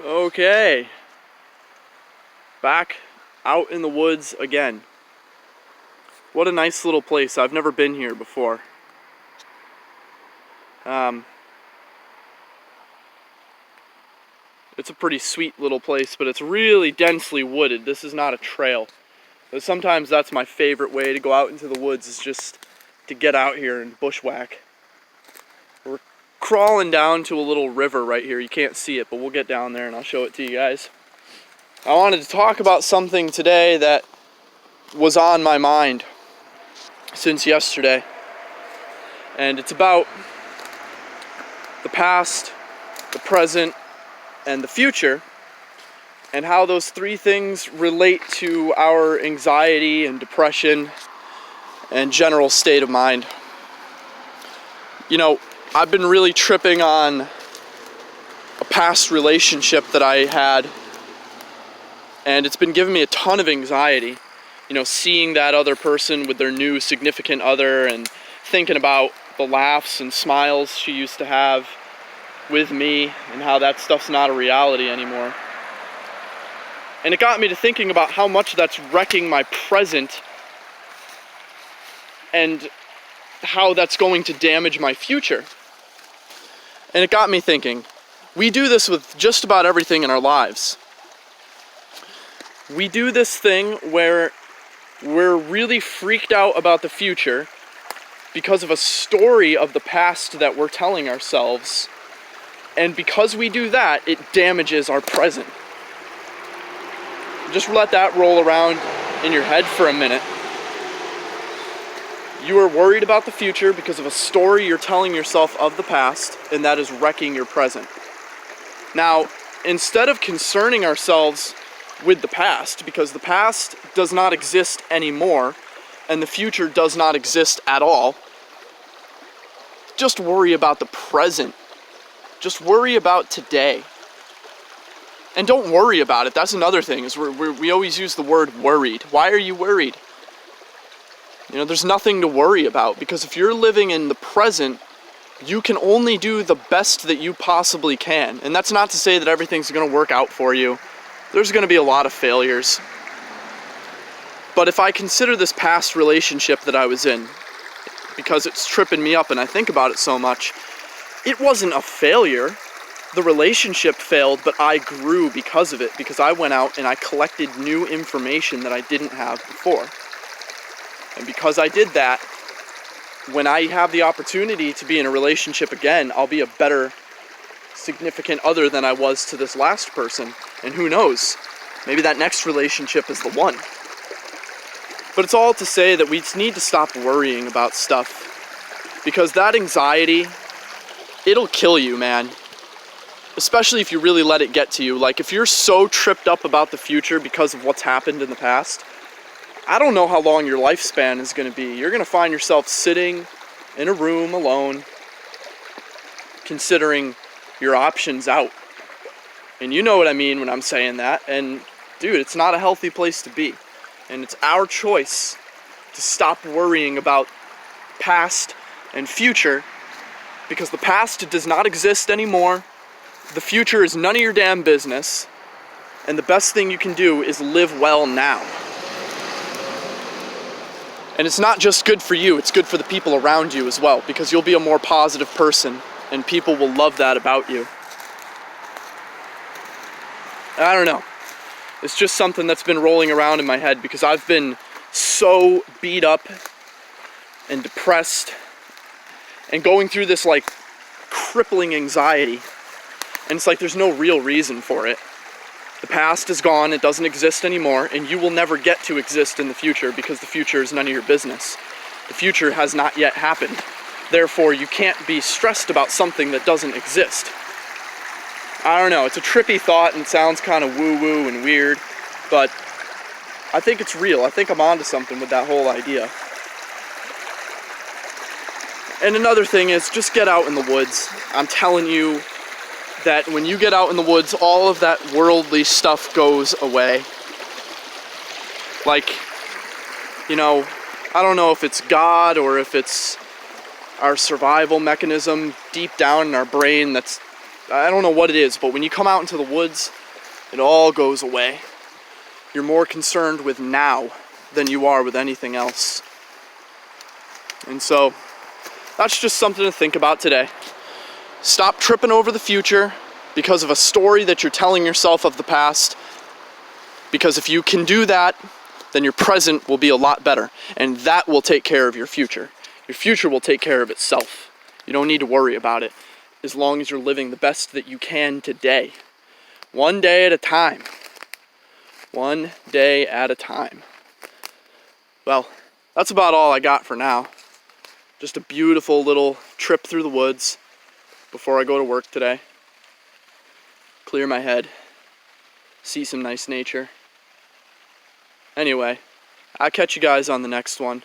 Okay, back out in the woods again. What a nice little place. I've never been here before. It's a pretty sweet little place, but it's really densely wooded. This is not a trail. But sometimes that's my favorite way to go out into the woods, is just to get out here and bushwhack. We're crawling down to a little river right here. You can't see it, but we'll get down there and I'll show it to you guys. I wanted to talk about something today that was on my mind since yesterday. And it's about the past, the present, and the future, and how those three things relate to our anxiety and depression and general state of mind. You know, I've been really tripping on a past relationship that I had, and it's been giving me a ton of anxiety. You know, seeing that other person with their new significant other and thinking about the laughs and smiles she used to have with me and how that stuff's not a reality anymore. And it got me to thinking about how much that's wrecking my present and how that's going to damage my future. And it got me thinking, we do this with just about everything in our lives. We do this thing where we're really freaked out about the future because of a story of the past that we're telling ourselves. And because we do that, it damages our present. Just let that roll around in your head for a minute. You are worried about the future because of a story you're telling yourself of the past, and that is wrecking your present. Now, instead of concerning ourselves with the past, because the past does not exist anymore, and the future does not exist at all, just worry about the present. Just worry about today. And don't worry about it. That's another thing, is we always use the word worried. Why are you worried? You know, there's nothing to worry about, because if you're living in the present, you can only do the best that you possibly can. And that's not to say that everything's going to work out for you. There's going to be a lot of failures. But if I consider this past relationship that I was in, because it's tripping me up and I think about it so much, it wasn't a failure. The relationship failed, but I grew because of it, because I went out and I collected new information that I didn't have before. And because I did that, when I have the opportunity to be in a relationship again, I'll be a better significant other than I was to this last person. And who knows, maybe that next relationship is the one. But it's all to say that we need to stop worrying about stuff, because that anxiety, it'll kill you, man. Especially if you really let it get to you. Like, if you're so tripped up about the future because of what's happened in the past, I don't know how long your lifespan is going to be. You're going to find yourself sitting in a room alone, considering your options out. And you know what I mean when I'm saying that. And dude, it's not a healthy place to be. And it's our choice to stop worrying about past and future, because the past does not exist anymore. The future is none of your damn business. And the best thing you can do is live well now. And it's not just good for you, it's good for the people around you as well, because you'll be a more positive person and people will love that about you. I don't know. It's just something that's been rolling around in my head, because I've been so beat up and depressed and going through this like crippling anxiety. And it's like there's no real reason for it. The past is gone, it doesn't exist anymore, and you will never get to exist in the future, because the future is none of your business. The future has not yet happened. Therefore, you can't be stressed about something that doesn't exist. I don't know, it's a trippy thought and it sounds kind of woo-woo and weird, but I think it's real. I think I'm onto something with that whole idea. And another thing is, just get out in the woods. I'm telling you that when you get out in the woods, all of that worldly stuff goes away. Like, you know, I don't know if it's God or if it's our survival mechanism deep down in our brain that's I don't know what it is, but when you come out into the woods, it all goes away. You're more concerned with now than you are with anything else. And so, that's just something to think about today. Stop tripping over the future because of a story that you're telling yourself of the past. Because if you can do that, then your present will be a lot better. And that will take care of your future. Your future will take care of itself. You don't need to worry about it as long as you're living the best that you can today. One day at a time. One day at a time. Well, that's about all I got for now. Just a beautiful little trip through the woods before I go to work today. Clear my head. See some nice nature. Anyway, I'll catch you guys on the next one.